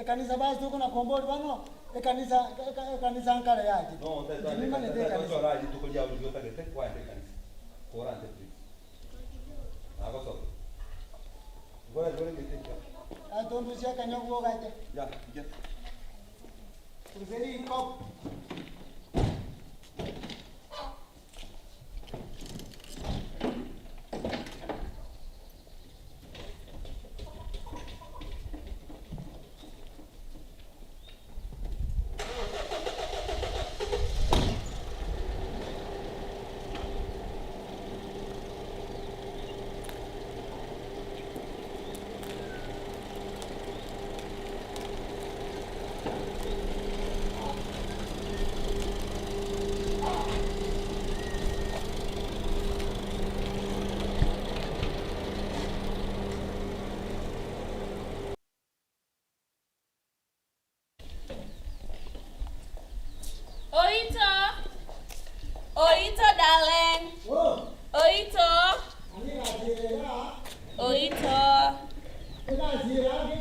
Kanisa basi tuko na kombori bano kanisa ankara yaje no ndimima ne de kanisa ora ji tuko ya uliota gete kwa ende kanisa ora ante please ago so gore gete a tondu sia kanyo go gate ya ya uzeri kop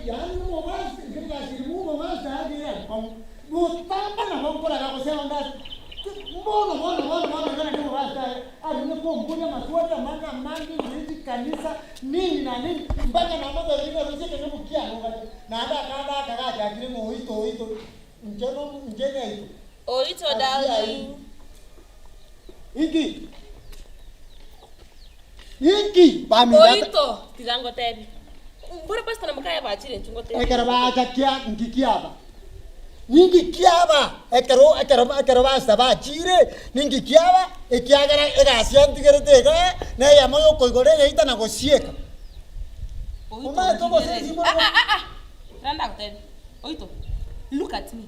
yani mubasta ngikasi mubasta hadi ya mutamba na mkola akosema ndazi mbona kana ndio basta alinipo mbuja maswali manga mangi hizi kanisa nini na nini mpaka na mambo yale rozeke ndio kia na hata kaka akili Oito njene hiyo Oito darling Iki pamida Oito tirango tedi mbona pastor na mkaya bachire nchungo tedi ekara bacha kia ngikiaba ningikiaba ekara basta bachire ningikiaba ekiagara egasiantigeretega na ya moyo koigore yaita na gosieka Uma to gosezi mo Randa tedi Oito look at me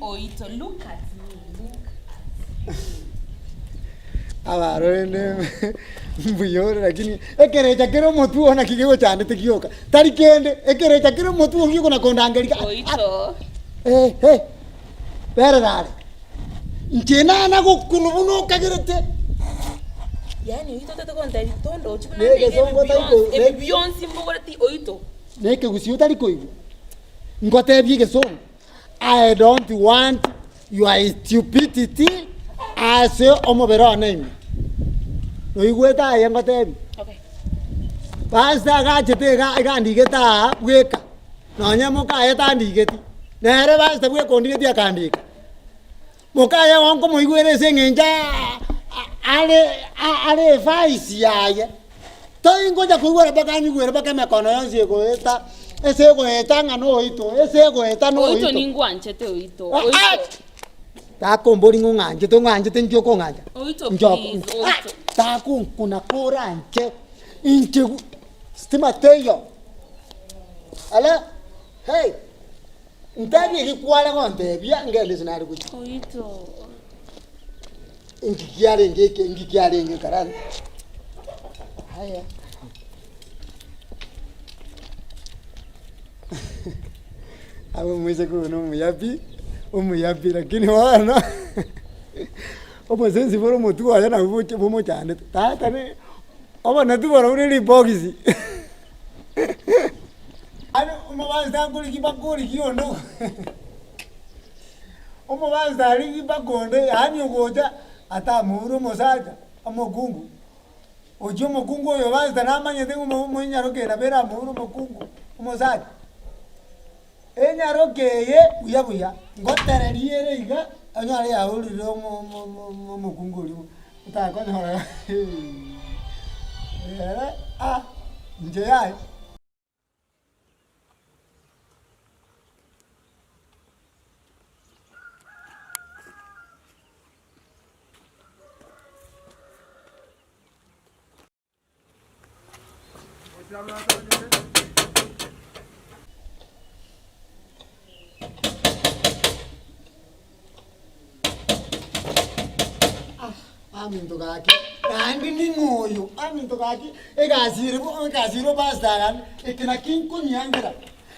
Oito look at me abarone mbuyore lakini ekerecha kero motu ona kigigo chande tikioka tari kende ekerecha kero motu kigo na kondangelika Oito bere dale nchena na gukulubuno kagirete yani Oito tete konda tondo chukuna nege songo taiko Beyonce mbogoreti Oito neke Gusii tari koigu ngote biege songo I don't want your stupidity as omobero name no igweta yangote okay basta gachete ga ndigeta bweka no nyamo ka yeta ndigeti nere basta bwe kondigeti akandika mokaya wanko moigwere sengenja ale faisi yaye to ingoja kuigwera bakanyi gwera bakame kono yonse goeta ese goeta ngano Oito ese goeta no Oito ningwanchete Oito ta kombori nganje to nganje tenjo ko nganja Oito please Oito ta kuna koranje inche stima teyo ala hey ntabi hikwala ngonde bya ngele sinari kuchi Oito ngikiare nge karani haya awe mweze kuno umuyapi lakini wana obo sensi boro motu aya na bomo cyane tata ne obo natubora uri boxi ano umubanza nguri kibakuri kiyondo umubanza ari kibakonde hanyo goja ata muru mosaja amogungu ojo mogungu yo banza namanye tengo munyarokera bera muru mogungu mosaja enyarokeye buya ngotereriere iga anyare ya urire mukunguri utakonyora nje yayi aminto kaki kandi ningoyo aminto kaki egaziro bastaran ekina kinko nyangera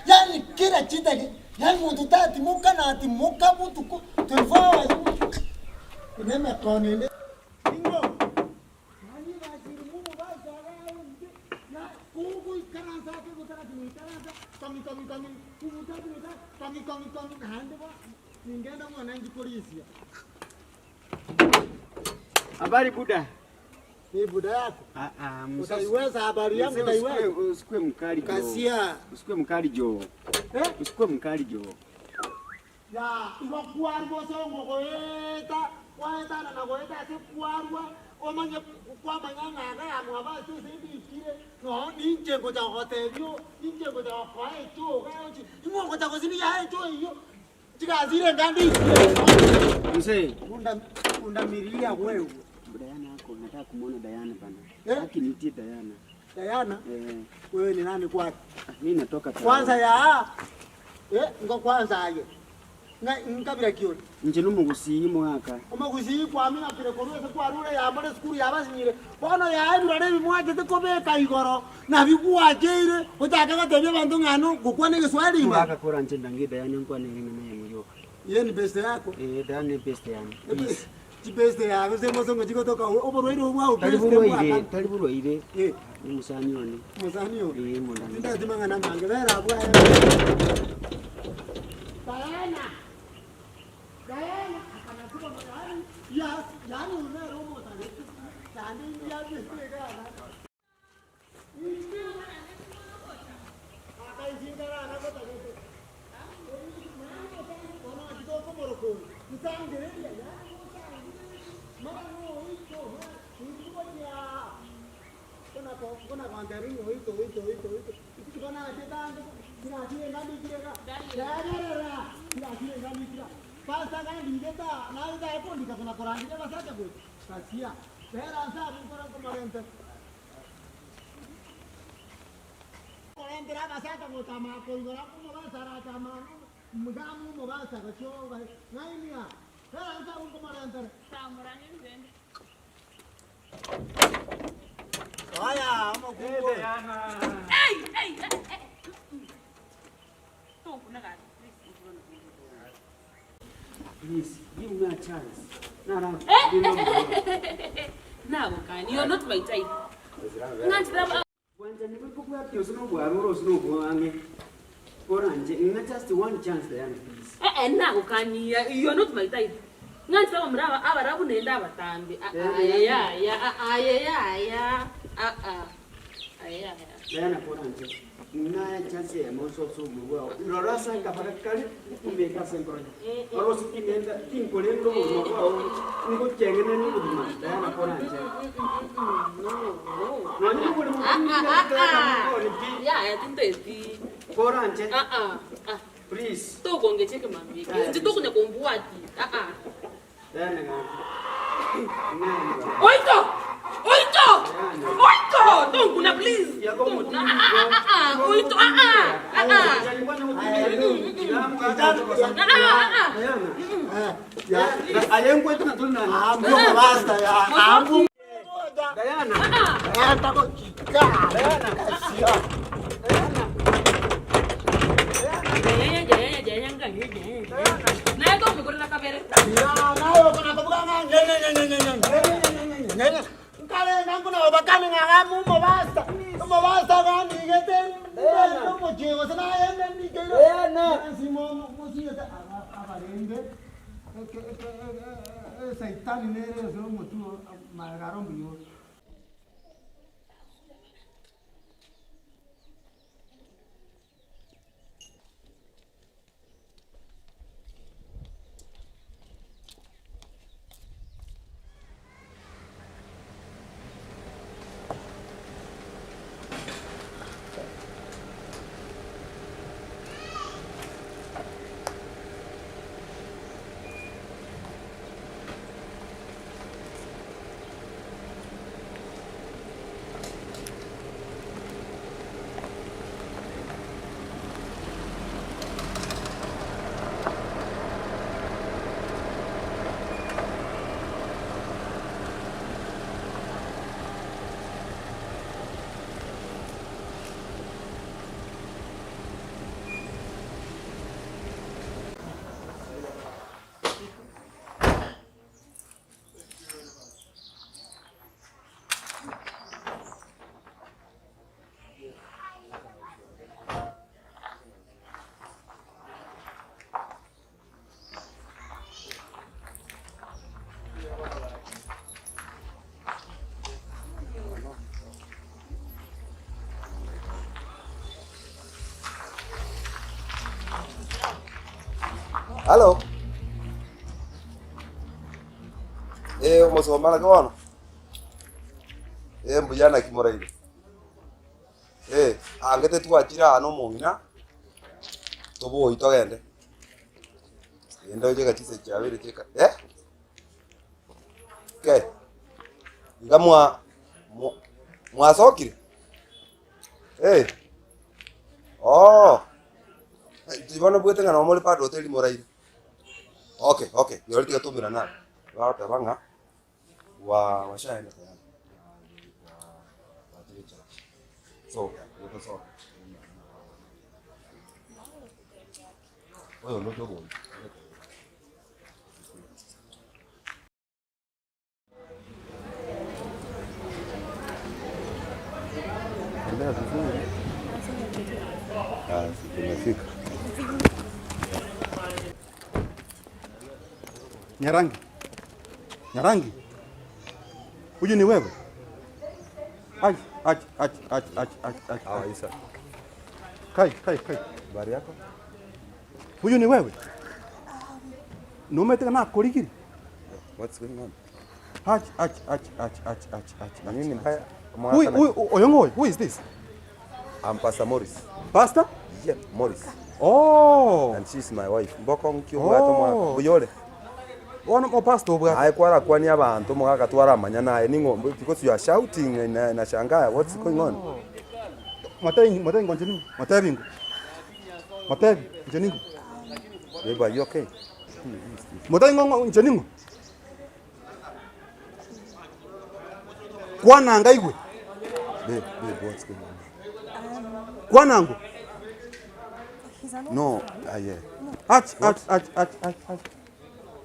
yani kira chita yani mutu tati mukanati mukabutu ko telfawa ineme koninde ingo nani baziro mu bastaran na kuku karansa ke butarati karansa kami hande ba ningenda mwana polisi. Habari buda. Ni buda yako? Utaiweza habari yangu utaiweza? Usikue mkali jo. Kasia. Usikue mkali jo. Usikue mkali jo. Ya, iwakuarbo songo goeta, waeta na goeta se kuarwa, omanye kwa manyanga ya mwaba tu sebi kire. No, ninje goja hotelio, ninje goja kwae cho, gaochi. Imo goja gozini ya cho hiyo. Chikazire ngandi. Mzee, unda miria wewe. Diana yako nataka kumuona Diana bana. Akinitie Diana. Diana? Wewe ni nani kwako? Mimi natoka kwanza ya ngo kwanza aye. Na ngabira kiyo. Nje no Gusii mwaka. Gusii kwa mina kire korose kwa rure ya mare skuru ya basinyire. Bono ya ayi rure bimwaje te kobeka igoro. Na bikuwajeire utaka gatebye bantu ngano gukwane Kiswahili ima. Aka kora nje ndangi Diana nkwane ngene naye muyo. Yeye ni best yako? Diana ni best yani. Chibeste ya kusema songo chikotoka oboroiro bwa taliburo ile musanione musanio mona nda timanga na mange vera bwa Diana akana tuko yani yani unero mota yani ya bistega na akaizingara na kota kete ona jiko komoroko mtangere ya mano ito kuja kuna kwandari ito kuna tetando kina kile ngani kile kila kile ngani kila pasta kan digeta na ida ipo ndika kuna korani ke basa ke kasia pera ansa abun komarente korante ra basa ta ko tama ko ngora ko mo basa ra tama mugamu mo basa ko cho ngai nia pera ansa abun komarente Samurani nzende. haya amo kungo Hey. Don't kuna gani. please give me a chance nara Nago kani, you're not my type. Ngati daba. Wanja nimepokuwa kiosino bwaro sino kuange oranje just one chance there please Nago kani, you're not my type. Ngati daba mraba abarabu nenda abatambi. Aya. Diana oranje na chance ya moso so mwa lorasa kaparakali kumeka sempre oro sikinenda tinkolendo mwa ngo chengene ni buduma Diana oranje no ni ko mo Ya tintesti. oranje please To kongecheke mambiki. Ndito kunya kombuati. Diana Oito! Don't kuna please. Oito. Ayenkwethu natuna ambo basta ya ambo Diana hata ko chika Diana kasia Naye ko mukuri nakabere. nayo kuna kubuka ngene kale ngakuna obakani ngakamu mo basta kandi gete mo chigo sana ende ndikero simo musieta abarende saitani nere zo mutu magarombiyo Halo. Umusoma nakaona. Mbujana kimora ile. Angete twachira hano mungina. Tobo itogende. Enda uje gatise chabere cheka. Okay. Ngamwa mwasokire. Oh. Tibona bwete ngana omole pa hotel mora ile. Okay. Yori tiga tumira na. Wa tabanga. Washaenda tayari. So, yuko sawa. Wewe ndio Tumefika. Nyarangi. Huyu ni wewe? Ach. Isa. Kai. Habari yako? Huyu ni wewe? Numeteka na kuligiri? What's going on? Ach. Nini mbaya? Who is this? I'm Pastor Morris. Pastor? Yeah, Morris. Oh. And she's my wife. Mboko mkiugato mwa buyole. Ono mo pastor bwa. Ai kwara kwani abantu mugaka twara manya naye ningo because you are shouting na shangaya. What's going on? Matai ngonjeni. Matai ngonjeni. Are you okay? Matai ngonjeni. Kwana ngaiwe. Babe, what's going on? Kwanangu. No, yeah. Ach.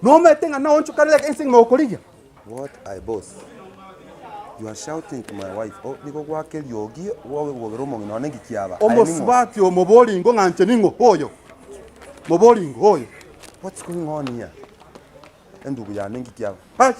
No metenga na oncho kale insing mo koliga. What I boss? You are shouting to my wife. Oh, niko kwa keliogi wowe wogeromo ngino nengikiaba. Omosbati omobolingo nganje ningo hoyo. Mobolingo hoyo. What's going on here? Endugu ya nengikiaba. Ach.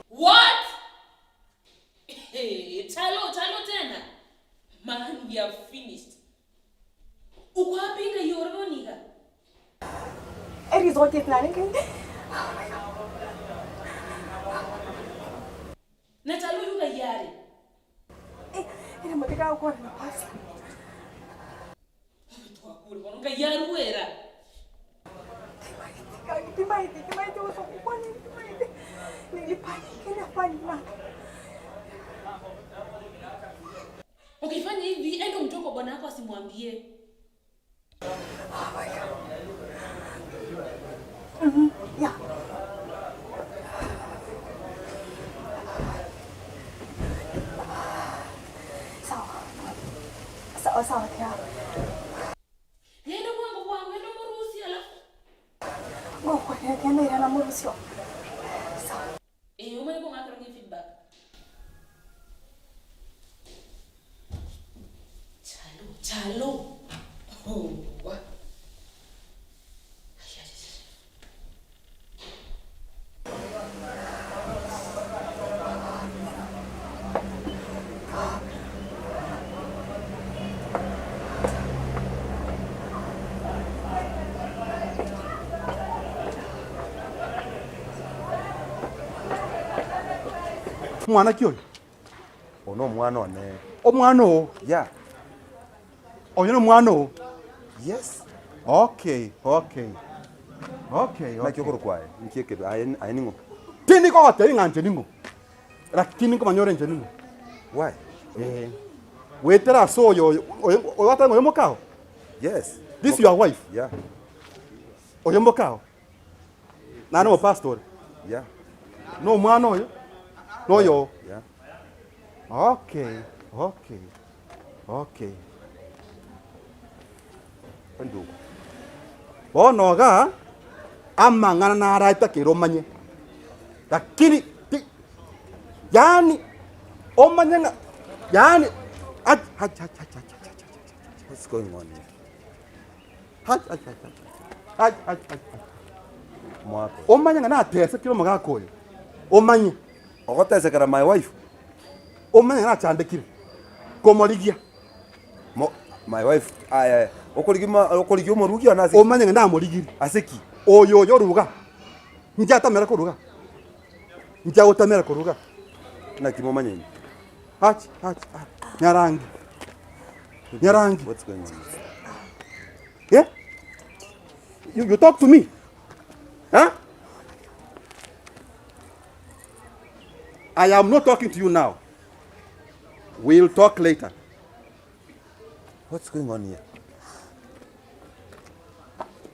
What? Hey, chalo tena. Man, we are finished. Uko wapi na yoroniga? Resort planning. Na chalo yuka yari. Ina mateka kwa na pasta. Tuakuri bonga yaru era. Timaiti usokupani. Nilipani na. Ukifanya hivi, endo mtoko bwana wako asimwambie. Oh my God. Yeah. Sawa kia. Nenda wangu, nenda murusi alafu. Ngoko, nenda na murusi. Sawa. Umeko ngakrongi feedback. Chalo. Oh, what? Mwana kyoyo. Ono mwana one. Omwana o. Yeah. Oyo no mwana o. Yes. Okay. Na kyokoro kwae. Nkiekedo ayeningo. Tini ko ate nganje ningo. Lakini ko manyore nje ningo. Why? Wetera so yo wata ngoyo mokao. Yes. This your wife? Yeah. Oyo mokao. Nani mo pastor? Yeah. No mwana oyo? No yo. Yeah. Okay. Ndugu. Bonoga amangana na araita kiromanye. Lakini yani omanyanga yani What's going on here? Mwako. Omanyanga na tese kiromo gakoyo. Omanye. Ogotesekera my wife. Omanyanga na chandekire. Komorigia. My wife okorigio morugi ona ase. Omanyanga na morigiri. Aseki. Oyo ruga. Njata mera kuruga. Njya utamera kuruga. Na kimomanyeni. Nyarangi. What's going on? Yeah? You talk to me. Huh? I am not talking to you now. We'll talk later. What's going on here?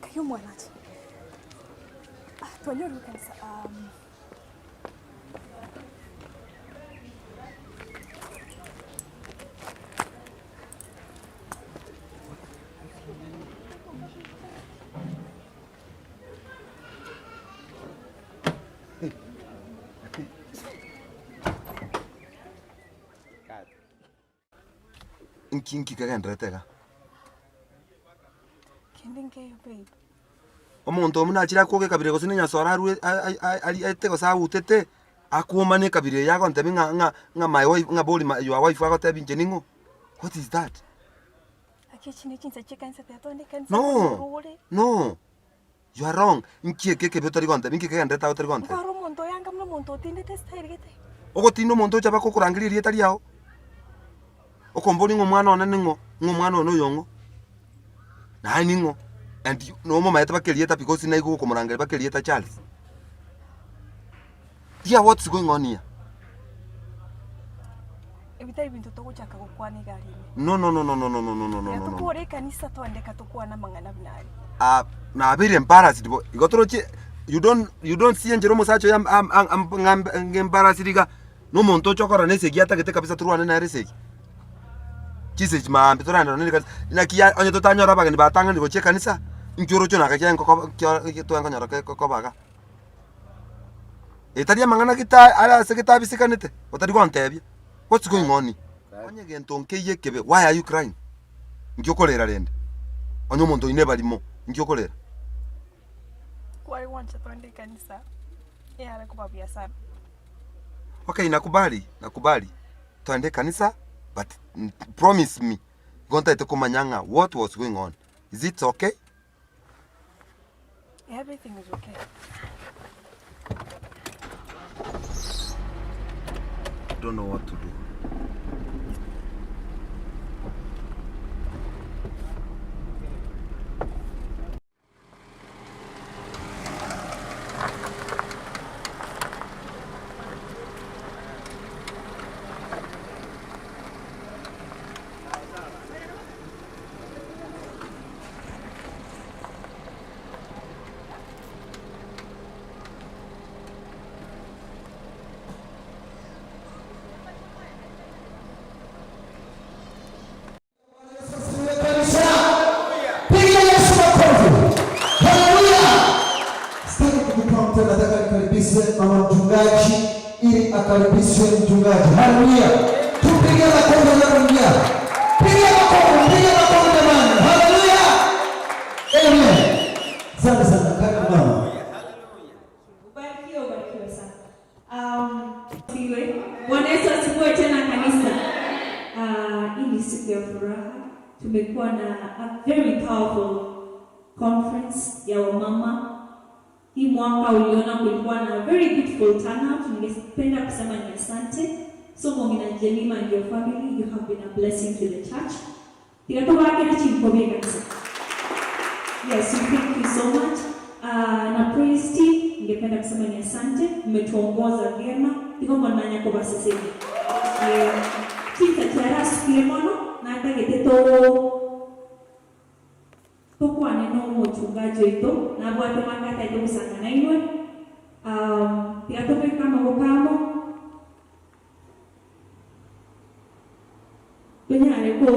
Kayo mwanaji. Tuanyoru kanisa. Inki kagendretega. Kendinge yo babe. Omuntu omuna achira koge kabire gosine nyasora aru ali etego sa utete akumane kabire yago ntebi nga my wife nga boli your wife ago tebi njeningo. What is that? Akichini chinsa chikansa teatonde kansa. No. You are wrong. Inki keke betori gonte inki kagendreta otori gonte. Kwaro monto yanga mno monto tinde testa irigete. Ogo tino monto chaba kokurangiri rietari yao. Okomboli ngomwana ona ngomwana ono yongo. Na ningo. And you, no mama yata bakelieta because na iko komurangari bakelieta Charles. Yeah, what's going on here? Ebitari bintu tokuchaka kukwani gari. No. Tukore kanisa twandeka tukwana mangana binari. Na very embarrassed. Igotoroche you don't see njero musacho ya embarrassed riga. No monto chokora nese giata gete kabisa turuane na reseki. Chise maambi toranda nilika na kia onye totanyora baga ni batanga ni goche kanisa. Njoro chona ka kya ngoko to nganyora ko baga. Etaria mangana kita ala sekita bisikanete. Otari gontebi. What's going on? Onye gento nkeye kebe. Why are you crying? Ngiokolera rende. Onye muntu ine balimo. Ngiokolera. Kwa iwancha twende kanisa. Yala kubabia sana. Okay, nakubali. Twende kanisa, but promise me. Gonta ite kumanyanga what was going on. Is it okay? Everything is okay. I don't know what to do. Nataka nikaribishe mama mchungaji ili akaribishe mchungaji. Haleluya. Tupige makofi haleluya. Piga makofi jamani. Haleluya. Amen. Asante sana kaka mama. Ubarikiwe sana. Bwana Yesu asifiwe tena kanisa. Hii siku ya furaha tumekuwa na a very powerful conference ya wamama. Hii mwaka uliona kulikuwa na very beautiful turnout. Ningependa kusema ni asante. So Ngomma Jemima and your family, you have been a blessing to the church. Yes, thank you so much. Na praise team, ningependa kusema ni asante. Mmetuongoza vyema. Ngomma nanya kwa sasa hivi. Tika tiara sikiemono na hata geteto tukwa neno mchungaji wetu na bwate makata ito kusangana inwe Piatu kama gopamo. Kunyare ko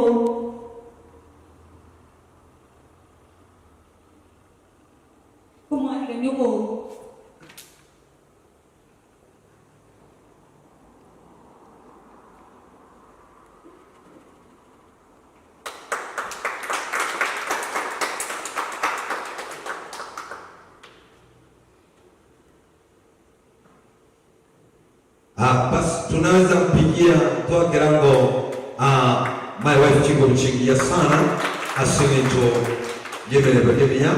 kumari nyoko. Basi tunaweza mpigia kwa kirango my wife Chingo mchingia sana asimento jemele bakemia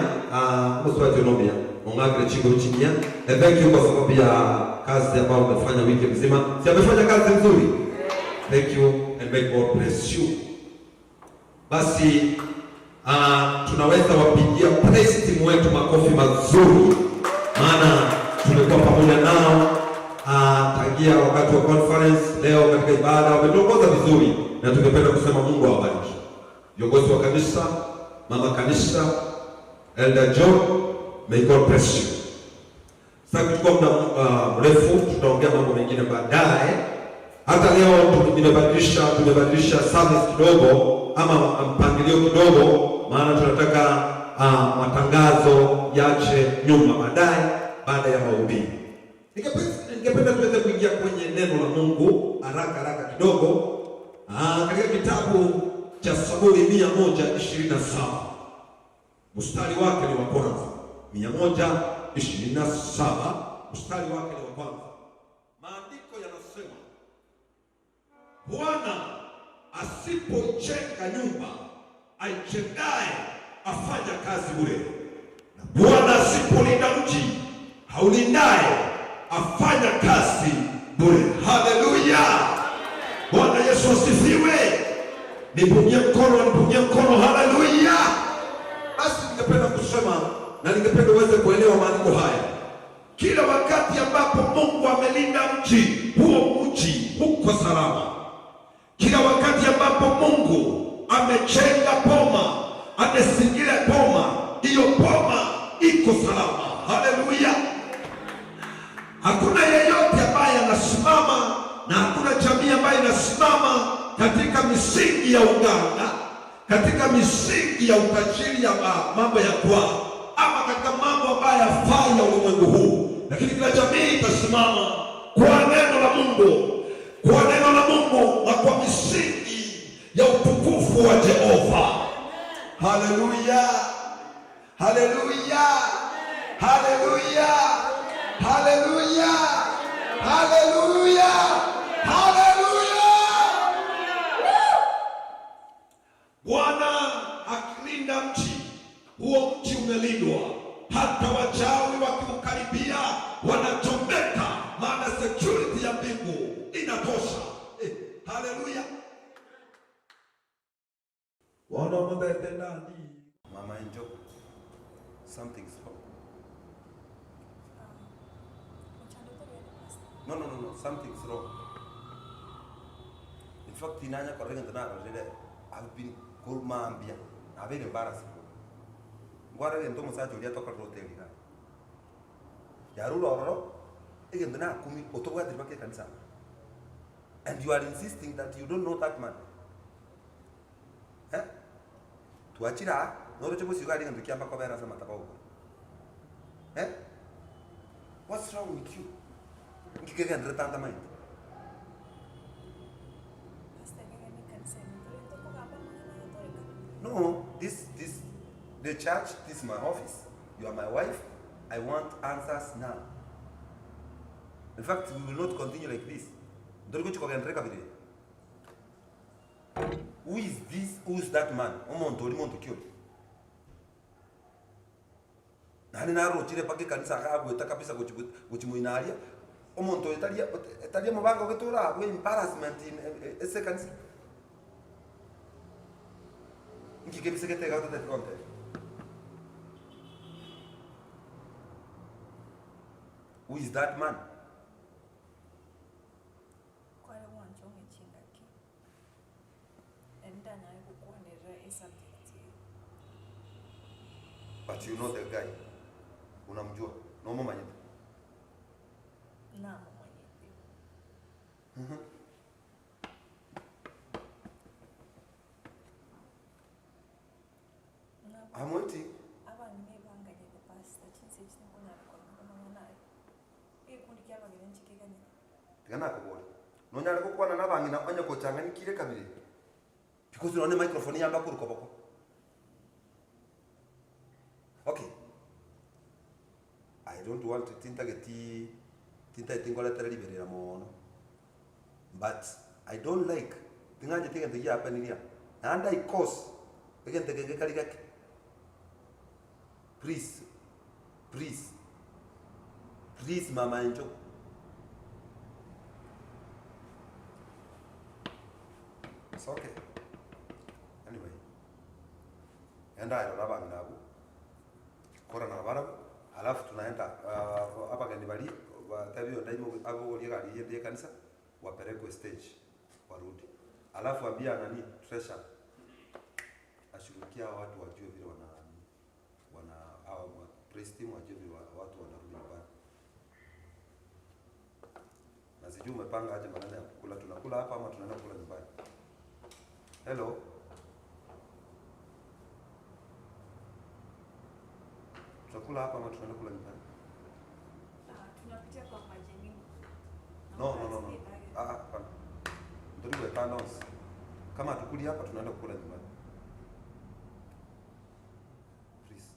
mswati nomia ongakre Chingo mchingia. Thank you kwa sababu ya kazi ambayo umefanya wiki mzima. Si amefanya kazi nzuri? Thank you and may God bless you. Basi tunaweza wapigia praise team wetu makofi mazuri, maana tumekuwa pamoja nao tangia wakati wa conference. Leo katika ibada wametuongoza vizuri, na tungependa kusema Mungu awabariki viongozi wa kanisa, mama kanisa, Elder John, may God bless you. Sasa kuchukua muda mrefu, tutaongea mambo mengine baadaye. Hata leo tumebadilisha service kidogo, ama mpangilio kidogo, maana tunataka matangazo yache nyuma baada ya mahubiri. Ningependa tuweze kuingia kwenye neno la Mungu haraka kidogo. Katika kitabu cha Zaburi 127 mstari wake ni wa kwanza. 127 mstari wake ni wa kwanza. Maandiko yanasema, Bwana asipojenga nyumba, aijengaye afanya kazi bure. Na Bwana asipolinda mji, haulindaye afanya kazi bure. Haleluya! Bwana Yesu asifiwe. Nipungie mkono. Haleluya! Basi ningependa kusema na ningependa uweze kuelewa maandiko haya. Kila wakati ambapo Mungu amelinda mji, huo mji uko salama. Kila wakati ambapo Mungu amejenga boma, amezingira boma, hiyo boma iko salama. Haleluya! Hakuna yeyote ambaye anasimama na hakuna jamii ambayo inasimama katika misingi ya uganga, katika misingi ya utajiri ya mambo ya kwao, ama katika mambo ambayo yafanya ulimwengu huu. Lakini kila jamii itasimama kwa neno la Mungu, na kwa misingi ya utukufu wa Jehova. Haleluya! Haleluya! Haleluya! Haleluya! Haleluya! Haleluya! Bwana akilinda mji, huo mji umelindwa. Hata wachawi wakiukaribia wanachomeka, maana security ya mbingu inatosha. Haleluya! Wana mbete ndani. Mama enjoy. Something's wrong. No, something's wrong. In fact, tinanya koreng tena already. I've been called mambia. I've been embarrassed. Ngwara le ntomo sa jolia toka hotel ina. Yaru loro. Ege ndana kumi otowa diribake kanisa. And you are insisting that you don't know that man. Tuachira, no chopo sigari ndio kiamba kwa bera sama takao. What's wrong with you? Ngikega ndre tanta mind. No, the church, this is my office. You are my wife. I want answers now. In fact, we will not continue like this. Who is this? Who is that man? Omonto kyo. Nani naro chile pake kanisa kabu etakapisa kuchimuinaria. Omonto etalia mabanga ketura we embarrassment in ese kanisa. Ngikebise ketega to that content. Who is that man? But you know the guy. Unamjua. No mama nyingi. Tigana kubona. Nonyala kukwana nabangi na onye kochanganyikire kabiri. Because unaona microphone yamba kurukoboko. Okay. I don't want to tinta itingola liberera mono. But I don't like tinganje tigende yapa niya. And I cause again tegenge kaligake. Please mama enjo. It's okay. Anyway. Enda ilo labanga nabu. Kora na barabu. Alafu tunaenda hapa kanibali tabio ndaimo abo gari yende kanisa wapelekwe stage warudi. Alafu ambia nani treasure ashughulikia watu wajue vile wana praise team wajue vile watu wanarudi nyumbani. Na sijui umepanga aje maneno ya kula, tunakula hapa ama tunaenda kula nyumbani? Hello. Tunakula hapa ama tunaenda kula nyumbani? Tunapitia kwa majeni. No. Hapana. Ndio panels. Kama tukuli hapa tunaenda kula nyumbani. Please.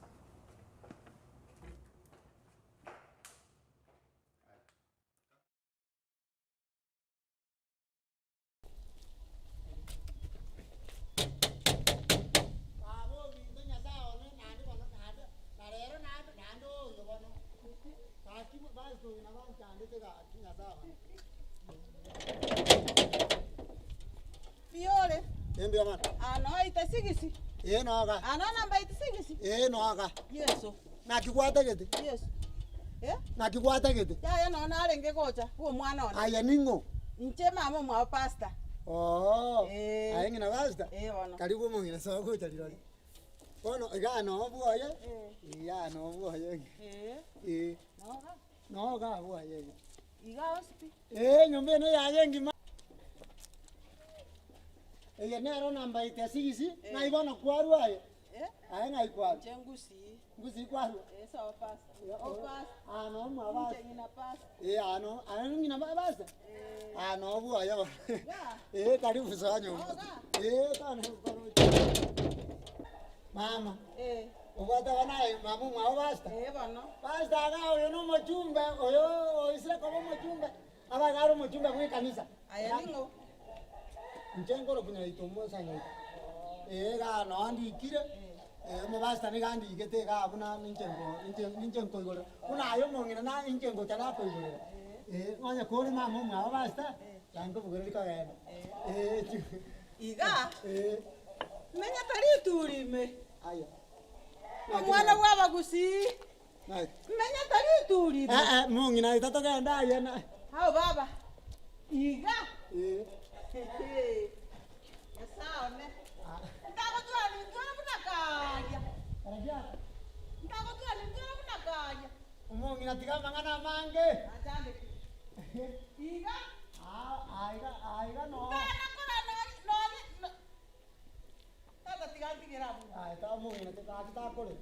Fiore. Embia man. Ano itasigisi. Noga. Ano namba itasigisi. Noga. Yeso. Nakikwata gete. Yes. Nakikwata gete. Ya no narenge gocha. Huo mwana ona. Aya ningo. Nche mama mwa pasta. Ayengi na pasta. Ono. Karibu mo ngina sawa gocha lirali. Ono igano buoye. Igano buoye. Noga buoye. Igao sipi. Nyombe no yayengi ma. Nero namba itasigisi na ibona kwaru aye. Ayenga ikwaru. Gusii kwaru. Sawa pasta. Ano mwa Ngina pasta. Ano ngina pasta. Ano buoye. Karibu sanyo. Kana mama. Ugata wanaye mama mwa pasta. Bano. Pasta ga oyo no mochumbe, oyo isira kobo mochumbe. Abagaro mochumbe kwi kanisa. Aya ningo. Nchengoro kunya itomo sanyo. Ga no andi kire. Mo basta ni gandi igete ga abuna ninjengo igoro. Kuna ayo mongina na ninjengo tana ko igoro. Ngonya kore mama mwa basta. Yango bugere ka ga. Iga. Menya tari turime. Aya. Mwana wa Gusii. Menya tari turime. Mongina itatoka ndaye na. Hao baba. Iga. Sawa ne. Ndako tu alijua kuna kaja. Ndako tu alijua kuna kaja. Mongina tiga mangana mange. Atande. Iga. Aiga no. No. Tata tiga tigerabu. Ta mongina ta kore.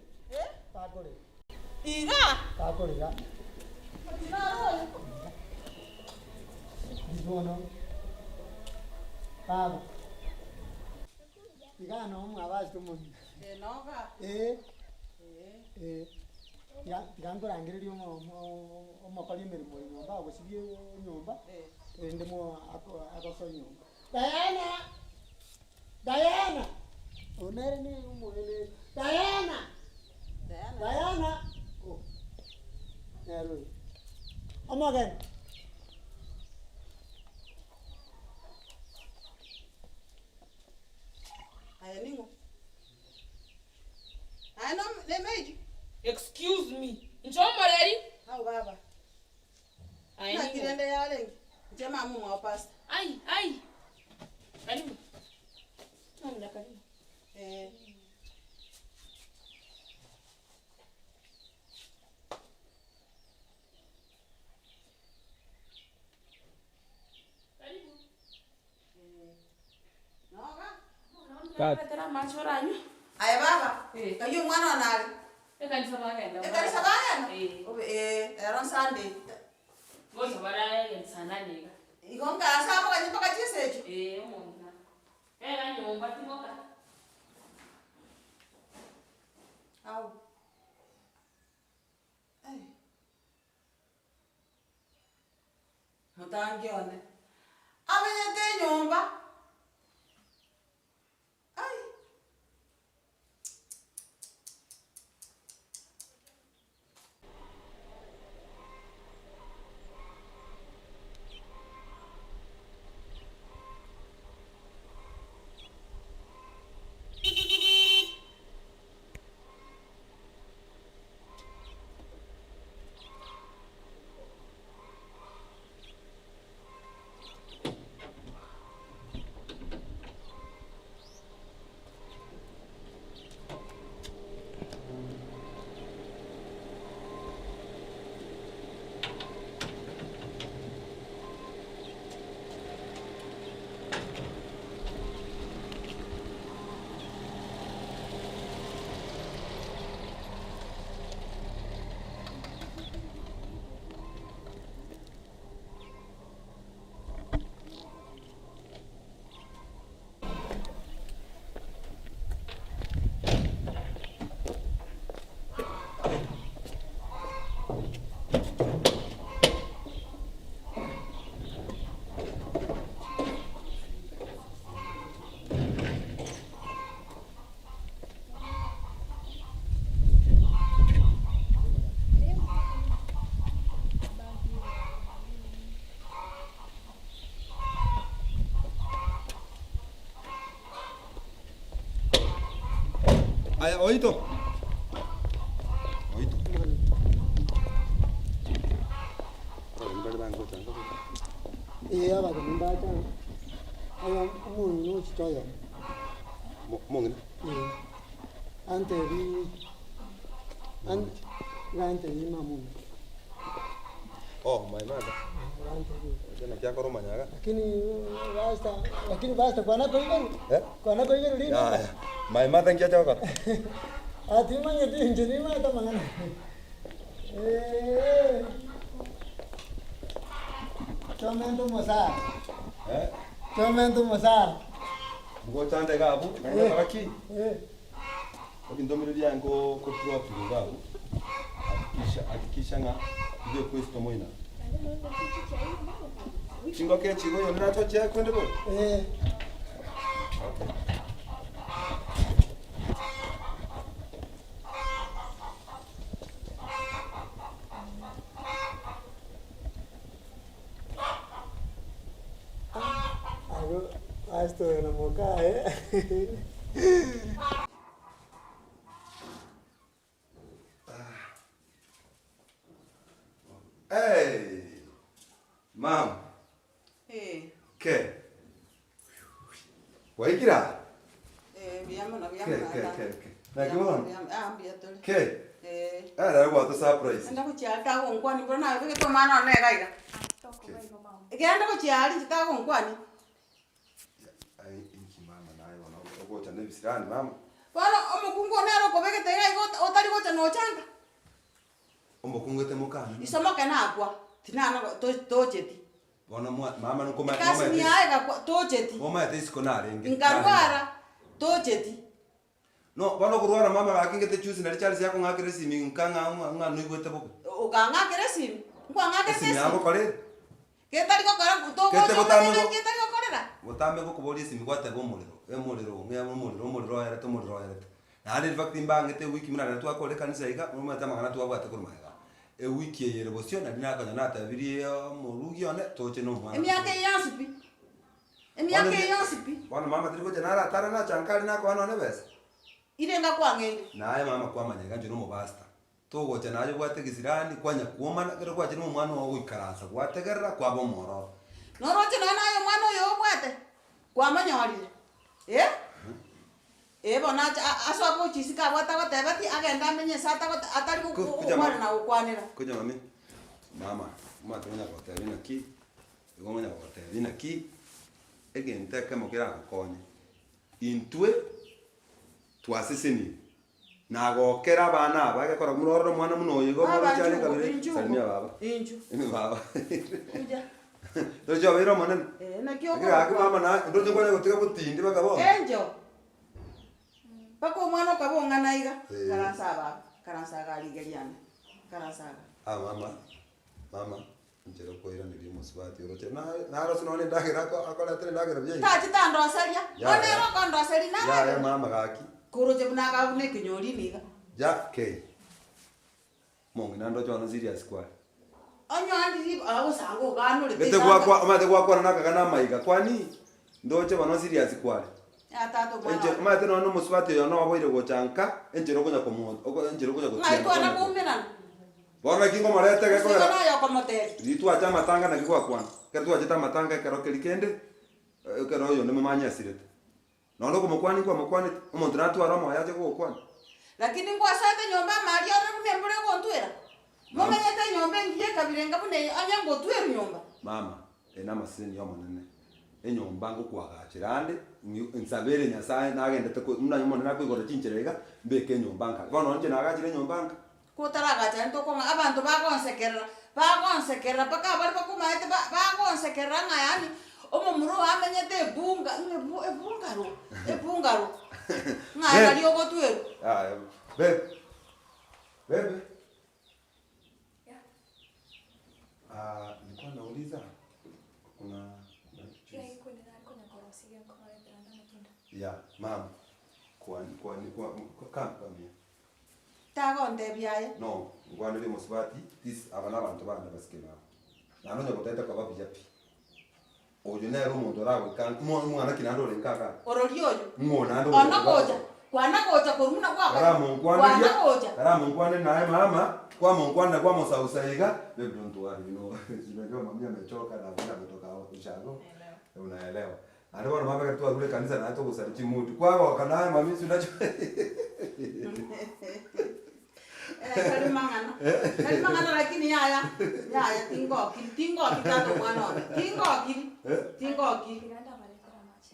Ta kore. Iga. Ta kore ga. No. Dijono. Baba. Igano mwabazi tumunyi. Noga. Tigankurangiriria omokori emirimo nyomba ogosibie nyomba ndimo agoso nyomba. Diana. Onere ni umugene. Diana. Nero. Omogen. Aya ningo. Ano lemeji. Excuse me. Njomoreri? Hao baba. Ai. Na kirende yale. Nje mama mwa pasta. Ai. Karibu. Nenda karibu. Karibu. Noga. Tera machoranyu. Aya baba. Kayu mwana onali. Ekanisa bagenda. Ekanisa bagenda? Era Sunday. Ngoja baraye sana nega. Ikonga asaba kanye paka chisecho. Mona. Era nyomba timoka. Au. Ai. Mutangione. Amenye nyomba. Ai. Aya, Oito. Oito. Iya ba kumba ta. Aya mun no chitoya. Mongin. Ante ri ante ri mamun. Oh, my mother. Jana kia koro manyaga. Lakini basta kwa na koiberu. Kwa na koiberu lini? Ya. My mother ngia choko. Ati manya tinjini mata mangana. Comendo mosa. Comendo mosa. Ngo chande gabu, nanga baki. Okindomiro yango ko drop ngabu. Akikisha nga ndio questo moina. Chingo ke chigo yona toche kwende bo. Esto de la moca, Hey, Mom. Ke. Waikira. Viamo. Ke. Na kiwon. Biatole. Ke. Ara wa to surprise. Enda kuchialta konkwani mbona wewe to mana ne gaiga. Ikaenda kuchiali chita konkwani. Ai inki mama nayo wana ogocha ne bisirani mama. Bwana omukungu onero kobeke tega otari gocha no changa. Omukungu ete mukana. Isomoke nakwa. Tinana tocheti. Bona mama nuko mama. Kasi ni aiga tocheti. Mama ete iskona renge. Nkarwara tocheti. No, bona kurwara mama akingete chuzi na richards yako ngakire simi nkanga nuigwete bobe. Ukangakire simi. Ngwangakire simi. Simi yako kore. Ketari ko kora to. Ketari ko korera. Botambe ko kuboli simi gwate bo muliro. Umuliro yare. Na hali fakti mbangete wiki mna tu akole kanisa iga mama tamagana tu abwate kurumaiga. Wiki yere bosio na dina kanya nata biri murugi one toche no mwana. Emiake yansipi. Bwana mama diriko janara tara na chankali na kwa none bese. Irenga kwa ngende. Naye mama kwa manyaga njuno mubasta. Togo chanaje gwate gisirani kwanya kuoma kero kwa chino mwana wa uikaransa gwate gerra kwa bomoro. Noroche na nayo mwana yo bwate. Kwa manyori. Bona aso ko chisika bwata batebati agenda menye sata atari ko mwana na ukwanira. Kuja mami. Mama tunya kwa tena ki. Ngomanya kwa tena ki. Egente kama kira konye. Intwe twaseseni. nagokera abana bagekora muroro mwana muno yigo moro cyane kabiri salimia baba Inju. imi baba Kuja. dojo bero manene Na kyo kira mama na ndoje ngone gutega butindi bagabo Enjo. Pako mwana kabonga naiga. Karansa gali geliana. Karansa. mama njero koira ndi musibati oroche na rosi none ndagira ko akola tene ndagira bye Tachi tando asalia. One ro kondo asali na. ya mama gaki Kuroje bunaga bune kinyoli niga. ja ke mongi nando chwana serious kwa Onyo andi awo sango gano le. Gete kwa amate kwa na kana maiga kwani ndoche bano serious kwa Atato mwana. enje mate no musibati yo no aboire gochanka enjero kunya komo enjero kunya Ngai kwa na kumbena. Bona kingo marete ke Siko kwa na yo komote. ritu acha matanga na kikwa kwana kertu acha matanga kero kelikende kero yo nemanya sirete nondo komokwani kwa mokwani omuntu natwara mo yaje ko kwani Lakini ngwa sate nyomba mali ora munembure gontwera. Momanyete nyomba ngiye kabirenga bune anya ngotwera nyomba. mama ena masini yo monene enyomba ngo kwagachirande nsabere nyasaye nagendete ko muna nyomone nakwigora chincherega mbeke nyomba nka bono nje nagachire nyomba nka Kutaraga tanto ko abantu bagonsekera paka bari bakumaete bagonsekera ngayani omumuru amenyete ebungaro ngaya bali ogotwero bebe nilikuwa nauliza kuna ya mama kwa kampani tagonde byaye no ngwana ndi musibati this abana abantu bana basikema nano nyakoteta kwa babu japi ojo nero muntu rawe kan mwana kinando lenkaka ororioyo ngona ndo kwana koja korumuna kwa karamu nkwane naye mama kwa mnkwana kwa mosausaika bebe don't worry you know nimejua mami amechoka na vile ametoka hapo ushago unaelewa ndio bwana mama katoa kule kanisa na hata kusalichi mtu kwa wakanaye mami si unajua Kalimangana lakini yaya tingo kitado mwana tingo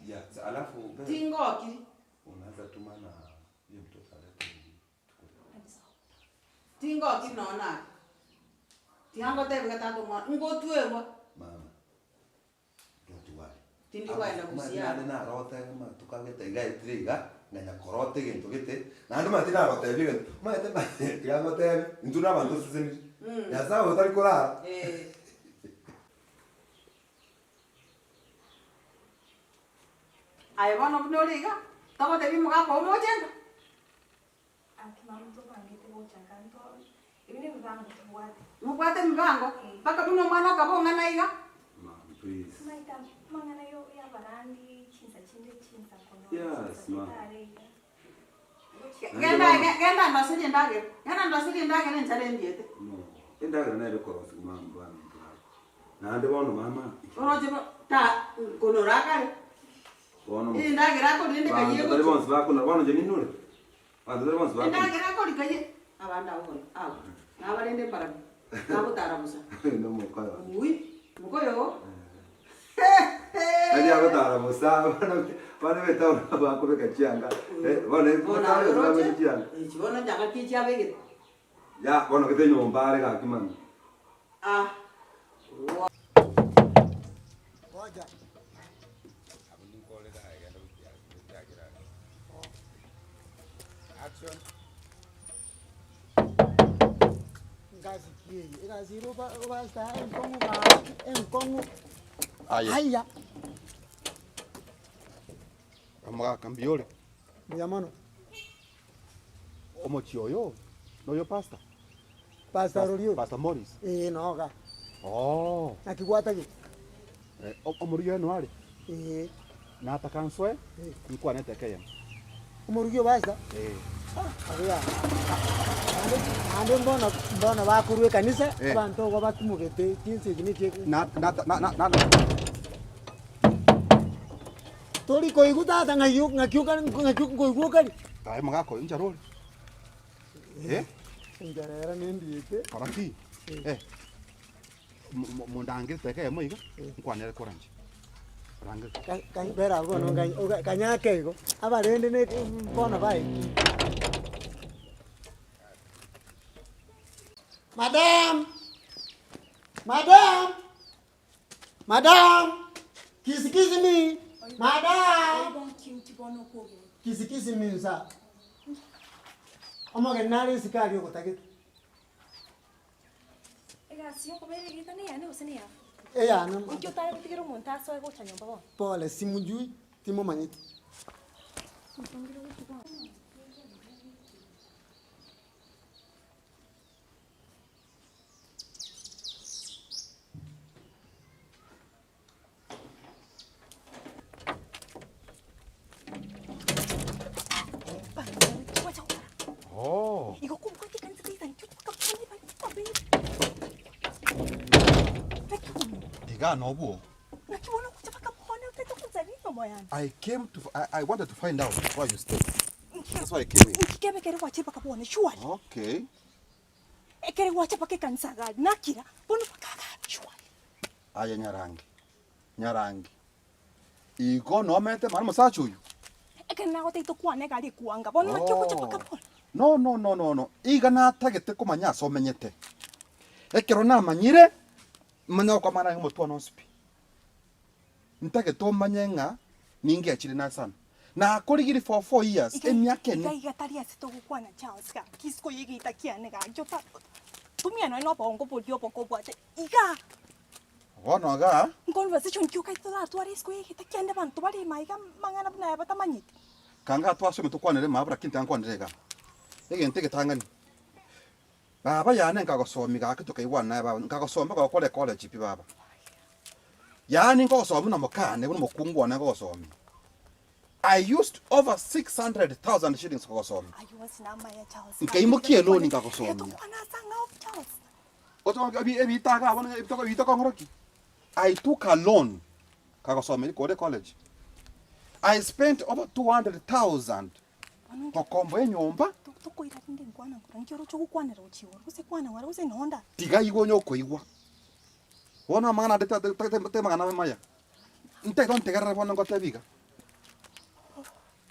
ya alafu tingo unaanza tuma na hiyo mtoto alete tingo naona tiango tebe katado mwana ngotwemo mama don't worry tindi kwa ina kusia na rota ma tukagete ngaitriga nganya korote gento gete na ndo matina rote bigen ma ete ya rote nduna bantu sisini ya sawa utali kora ai bana bunoliga tago debi muga ko mojenga akimamuto bangete bochakanto ibine bibango tubwate mubwate mibango paka buno mwana kabonga naiga please maita mangana yo ya barandi chinsa kono yes ma genda ndasiri ndage nenjale ndiete no endaga na bikoro mama bana na ande bono mama oroje ta kono rakale bono ndage rako ndinde kaye ko bono bako na bono jeni nule ande bono bako ndage rako likaye abanda uko awo na balende para nabo tarabusa no mukoyo mukoyo Ani agotara musa bana beta bako beka chianga bana bota bana beka chianga chibona jaga kicha bege ya bono kete nyomba re ka kimani Ngoja. Action. Ngazi kiye. Ngazi roba sta enkongu. Aya. Amaga kambiole. Muyamano. Omochioyo. No yo pasta. Pastor Rio. Pastor Morris. Noga. Oh. Nakigwata ki. Omuriyo no ari. Na atakanswe. Nkwa nete kaya. Umurugio basta. Abiya. Ande mbona bakurwe kanisa abantu go batumugete kinse kinike. Na Tori ko iguta tanga ngakyu ko kali. Tai magako injarole. Injarera nendiete. Paraki. Mundange teke moiga. Nkwa nere koranje. Range. Bera go no kanyake go. Abarende ne mbona bai. Madam. Madam. Madam. Kiss me. Madam. Kiss me, sir. Omo genare sikari okotagete. Ega sio kobere gitane ya ne usenia. Ya no. Unjo tare kutigero montaso ego cha nyumba bo. Pole simujui timo manyiti. Oh. Igo kumkwati kanisa tisa nchuka kapani ba tabe. Diga nobo. Nakiona kuchapa kapona utato kuzalino moyana. I wanted to find out why you stayed. That's why I came here. Ukikebe kere wachepa kapona shwali. Okay. Ekere wachepa ke kanisa gadi nakira bono pakaga shwali. Aya nyarangi. Igo no mete mara musacho uyu. Ekere nago teito kwane gari kuanga bono nakyo kuchapa kapona. No. Iga natagete kumanya asomenyete. Ekero namanyire manya kwa mana ngomotwa nospi. Ntagete omanye nga ningi achire na sana. Na akorigiri for 4 years emyaka ene. Iga taria sitogukwana Charles ka kisko yigi itakiane ga jota. Tumia no bongo podio boko bwate. Iga Wono ga conversation kyuka itola twari isko yigi itakiane bantu bari maiga mangana bna batamanyite. kanga twasome tukwanere mabura kinta nkwanirega. Egente getangani. Baba yane ngagosoma gake tukaigwana baba ngagosoma kwa college pi baba. Yani ngagosoma na mukane buno mukungwana ngagosoma. I used over 600,000 shillings ngagosoma. Ayuwa na maya Charles. Nkaimukie loan ngagosoma. Tukwana sanga of Charles. Oto ebitaga abona ebitaka ngoroki. I took a loan ngagosoma ni college. I spent over 200,000 kwa kombo enyomba. Tukoira ndenge ngwana ngoro chokukwanira uchiwo. Usekwana wari usenhonda. Tiga igo nyoko igwa. Wona mana te magana maya. Nte don tegara bono ngotebiga.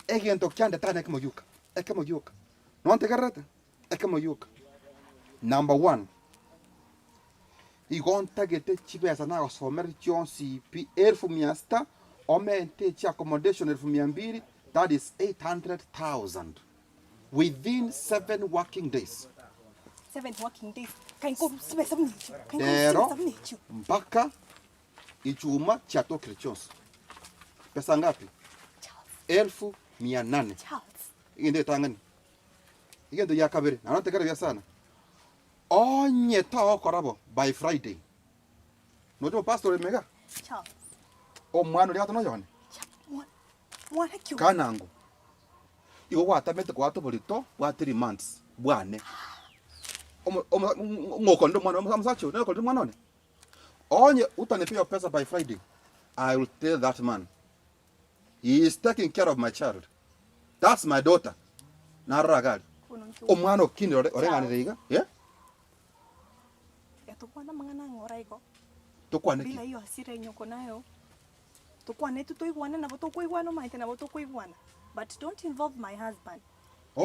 Egento kyande tane kemoyuka. Ekemoyuka. Non tegarate. Ekemoyuka. Number 1. Igon tagete chibesa na gosomer chonsi pi miasta omente chi accommodation 200, that is 800,000 within 7 working days. 7 working days. Kainko sibesa mnicho. Pero mpaka ichuma chato krichons. Pesa ngapi? 1,800. Charles. Igende tangani. Igende yakabere. Anate karabia sana. Onye ta okorabo by Friday. Nojo pastor mega. Charles. O mwana uri hatono yone. Mwana kyo. Kanangu. Igo watamete kwa to bolito wa 3 months. Bwane. Ngokondo mwana msacho, ngokondo mwana one. Onye utanipia pesa by Friday. I will tell that man. He is taking care of my child. That's my daughter. Naragali. Omwana okini orenganiriga, yeah? Tukwana mangana ngoraigo. Tukwane bila hiyo hasira nyoko nayo. Tukwane tutoigwana na botokoigwana maite na botokoigwana. But don't involve my husband. He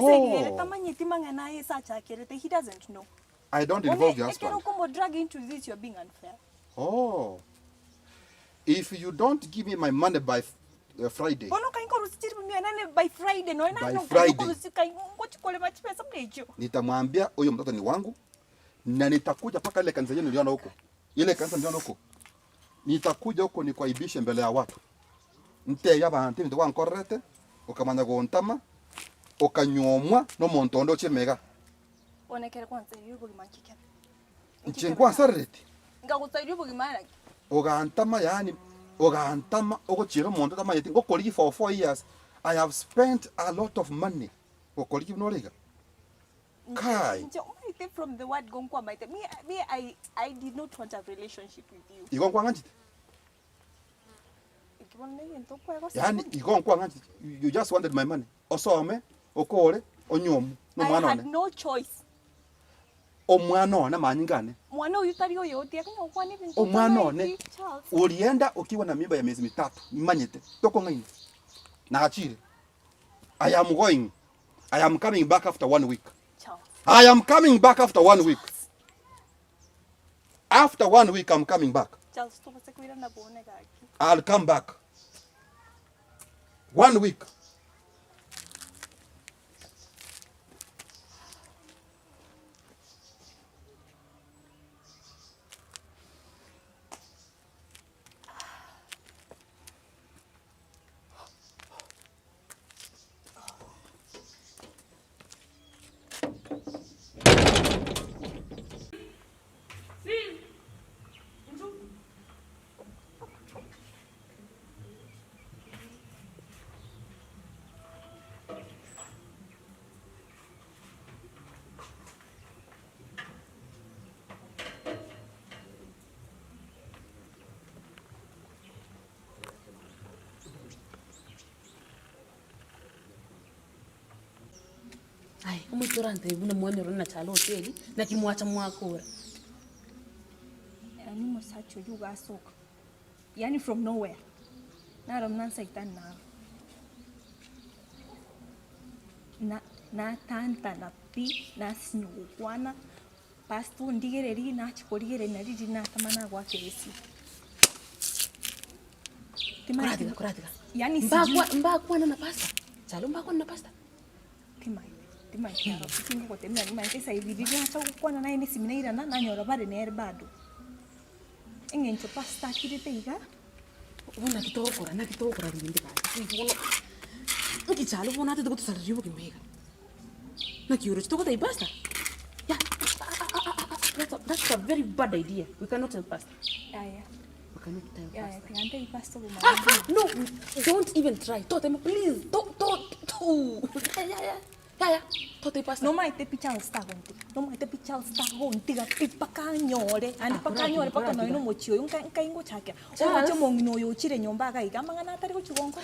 doesn't know. I don't involve your husband. Drag into this, you're being unfair. Oh. If you don't give me my money by Friday. By Friday, no, by Friday. Nitamwambia huyo mtoto ni wangu na nitakuja paka ile kanisa yenu niliona huko. Ile kanisa niliona huko. Nitakuja huko nikuaibishe mbele ya watu. Nte yaba ntimi ndwa nkorrete ukamanya gontama ukanyomwa no montondo chimega. Onekere kwanza yugo gimankike. Nchengwa sarreti. Ngagutsaira yugo gimaraki. Ogantama yani ogantama ogochiro monto tama yeti ngokori for 4 years. I have spent a lot of money. Okori kinoriga. Kai. From the word gonkwa maite. I did not want a relationship with you. Igonkwa ngachite. Yani igonkwa ngachite. You just wanted my money. Osome, okore, onyomu. No I had no choice. Omwana one manyingane. Mwana uyu tari oyo otia kanya kwani bintu. Omwana one ulienda ukiwa na mimba ya miezi 3. Imanyete. Toko ngaini. Na achire. I am going. I am coming back after 1 week. I am coming back after 1 week. After 1 week, I'm coming back. I'll come back. 1 week. Ai, umutorante ibuna mwana rona chalo hoteli na kimwacha mwakora. Yani musacho yuga soka. Yani from nowhere. Naro mnansa itan na tanta na pi na sinyukwana pasto ndigereri na chikorigere na ridi na tamana kwa kesi. Kuratika. Yani mbakwa na pasta. Chalo mbakwa na pasta. Timai kiaro kitingo kote mna nima kesa hivi acha kukwana naye ni siminaira na nyora bade ne bado. Engencho pasta kiripeiga. Una kitokora rinde basi. Uno. Ngichalo bona tete kutusaribu kimega. Na kioro chitoko tai pasta. Yeah. That's a very bad idea. We cannot tell pasta. Yeah. We cannot tell pasta. Yeah, ante pasta buma. No, don't even try. Totem, please. Don't. Yeah. Tote pasta. No mai te pichal sta gonti ga pipa kanyore. Ani pakanyore paka no ino mochio unka ingo chake. Ocho mongino yo chire nyomba ga igamba ngana tari kuchigongo.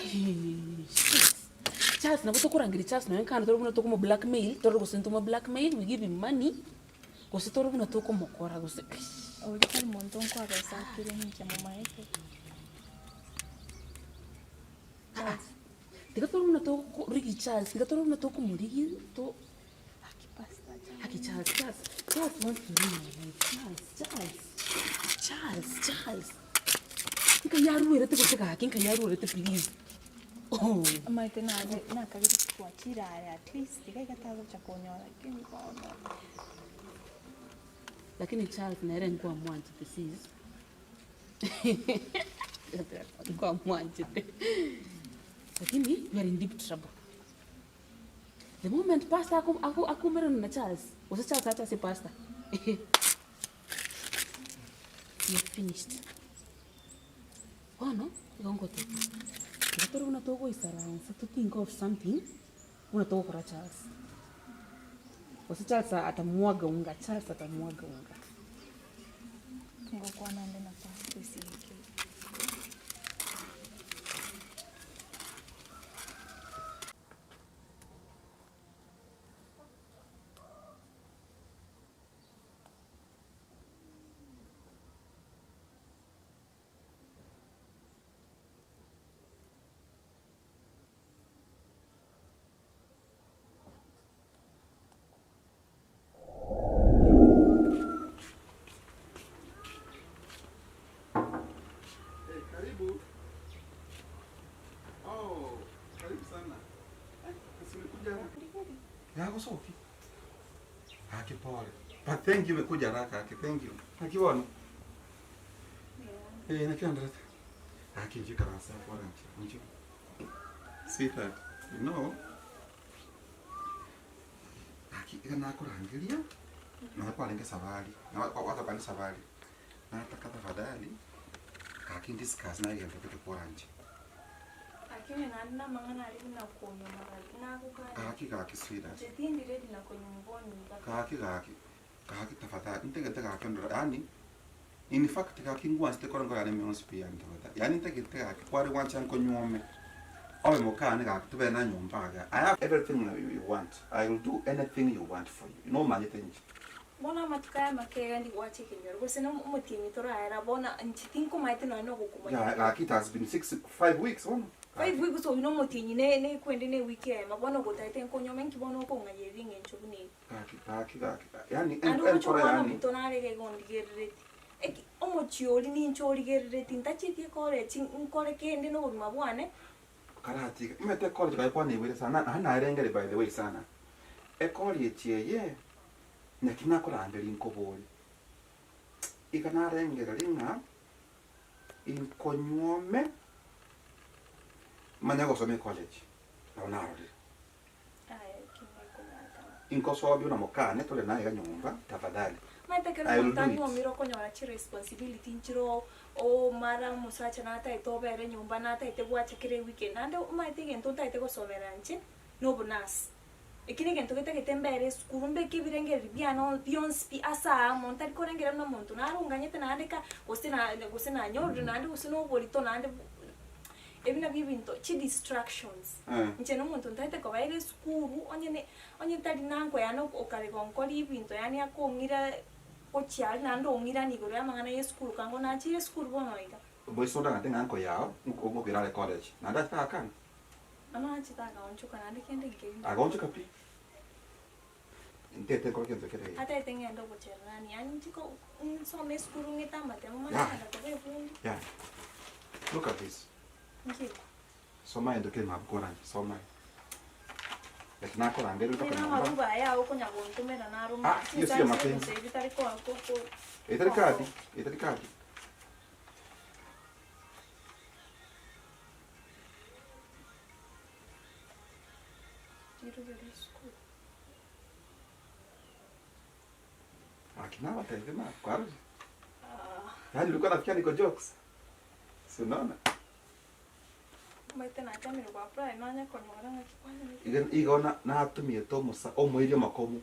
Charles na kutokurangiri Charles na yankana toro kuna tokumo blackmail, toro kusentuma blackmail, we give him money. Kose toro kuna toko mokora kose. Olika monton kwa pesa kile hincha mama yake. Tika toro kuna toko Ricky Charles, tika toro kuna toko murigi to Haki Charles wants to ruin my life. Charles. Tika yaru erete koseka haki, tika yaru erete please. Oh. Ama tena na kagiti kuachira at least ikakatazo cha kunyora lakini baba. Lakini Charles na ere ngwa mwanzi pieces. Ngwa mwanzi. Lakini we are in deep trouble. The moment pastor aku meron na Charles. Wasa Charles hata si pastor. You're finished. Oh no, gongo tu. Pero una togo is around, so to think of something, una togo kwa Charles. Wasa Charles atamwaga unga, Ngo kwa nande na pasta si. Yako Sophie. Haki pole. But thank you umekuja haraka haki. Thank you. Nakiona. Nakiona ndio. Haki njika rasa kwa nchi. Sweetheart, you know. Haki kana kurangilia. Na kwa lenge safari. Na waka bani safari. Na takata fadhali. Haki discuss na yeye ndio kwa nchi. Lakini na mangana alina kuonya na kukana. Kaki sweetheart. Jetindi ready na kwenye mboni. Kaki tafadhali. Niteke kaki ndo yani. In fact kaki ngwa site korango ya nemi onspia ntafadhali. Yani niteke kaki kwari wancha nko nyome. Awe mokane kaki tube na nyombaga. I have everything you want. I will do anything you want for you. You know my thing. Bona matukaya makega ndi wache kenyoro. Gose no mutimi tora era bona nchitinko maite no no gukuma. Yeah, kaki it has been 5 weeks one. 5 weeks so no mutinyi ne kwende ne weekend mabona gotaite nkonyoma nkibona ko ngayeringe nchobune. Kaki. Yani and for yani. Tonare ke gondigerere. omochiori ninchorigerere tintachitie college nkore kende n'obogima bwane Karati, mete college kwa kwa niwire sana. Hana irengere by the way sana. College ye nyakina kurangeri nkobori. Ikana rengere ringa inkonyome manyago some college. Na unarori. Inkosobi una mokane tole naye ganyumba tafadhali. matekero mutanyo miro konyora chi responsibility nchiro o mara musacha nata itobere nyumba nata itegwacha kire weekend ande maite gento taite gosomera nchi no bonus ikini gento getembere skuru mbeki birengeri biano bionspi asa montari korengera no muntu narunganyete nandika gusina nyoru nande gusino bolito nande ebina bibinto chi distractions nche no muntu ntaite kobaire skuru onye tari nanko yano okare konkori ibinto yani akongira ochiali nando ongira nigoro yamangana yeskuru kango nachi yeskuru bonoiga boisonda ngate nganko yao ngo birale college nanda taka ana chitaka onchuka nande kende ngeni agonchuka pi intete ko kento kere ata itengendo bocherani yani chiko some skuru ngitamba temo Yeah. mana tabe fundi yeah look at this nki soma endo ke mabkora soma like nako rangero to ina kana maruba ya ukonya gontumera na ruma hiyo sio mapenzi. bitari ko Itali kadi jiru bere skuru akina wataende na kwaro yani ulikuwa nafikia niko jokes si unaona maite na chamiro kwa pride nanya konyora ngakipanya igona na atumie to musa omwirio makomu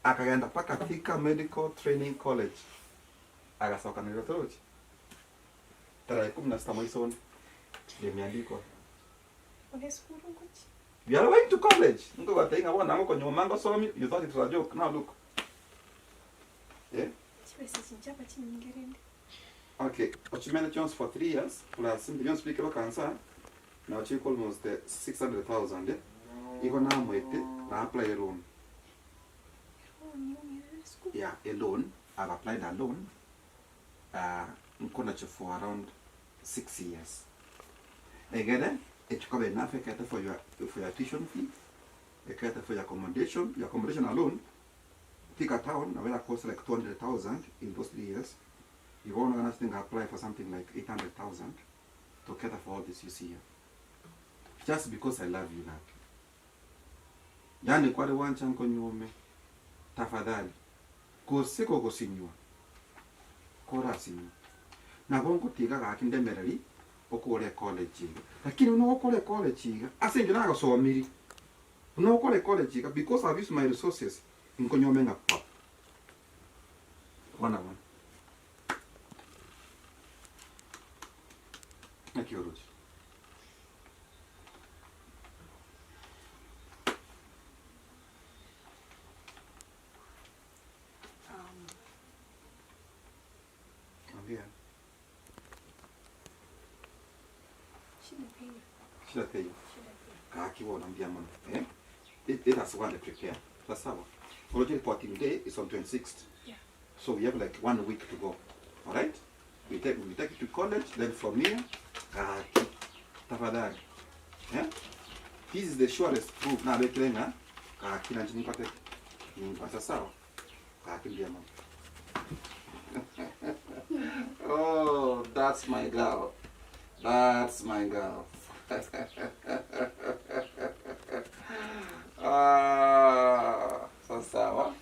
akagenda paka Thika Medical Training College agasoka na rotoroji tarehe 16 mwezi limeandikwa one skuru ngochi we are going to college ngo watainga wana ngo nyuma ngo somi you thought it was a joke now look yeah chibese chinchapa chiningerende okay ochimene chance for 3 years plus million speaker cancer now check almost 600,000 iko na mwete na apply loan yeah a loan I've applied a loan nkona for around 6 years again it cover enough for your tuition fee for your accommodation alone Thika town now will cost like 200,000 in those 3 years you want to think apply for something like 800,000 to cater for all this you see here just because I love you like yani kwa de wancha nko nyume tafadhali kosiko kosinywa kora sinywa na bongo tiga ga kindemereri okore college lakini unokore college asenje na gasomiri unokore college because I've used my resources nko nyume ngapa wana nakioroji Shida teyo. Kaki wona mbiamano. It has one to prepare. That's how. Project reporting day is on 26th. Yeah. So we have like 1 week to go. All right? We take it to college. Then from here, kaki. Tafadhali. Yeah? This is the surest proof. Na bekilenga. Kaki na chini pate. Mpasa sawa. Kaki mbiamano. Oh, that's my girl. That's my girl. So sawa.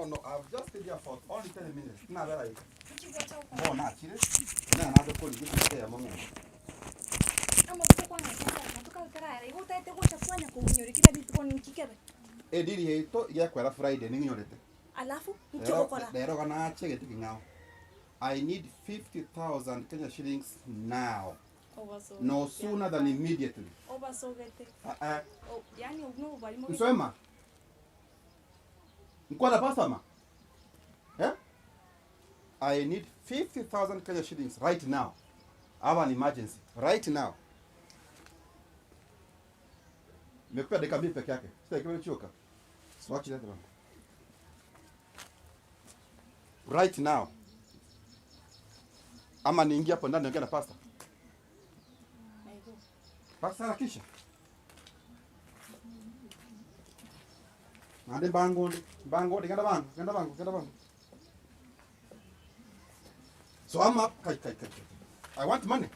No, I've just stayed here for only 10 minutes. Now, where are you? No, not here. No, not the police. You can stay a moment. Didi yeto ya kwa Friday ningi nyorete. Alafu mchokora. Lero kana chege tiki ngao. I need 50,000 Kenya shillings now. No sooner than immediately. Yani uno bali mo. Nsema. Nkwala pasta ma. I need 50,000 Kenya shillings right now. I have an emergency right now. Mekupa dakika mbili peke yake. Sasa ikiwa choka. Swatch that one. Right now. Ama niingia hapo ndani niongea na pasta. Pasta hakisha. Nande bango kenda bango. So I'm up. I want money.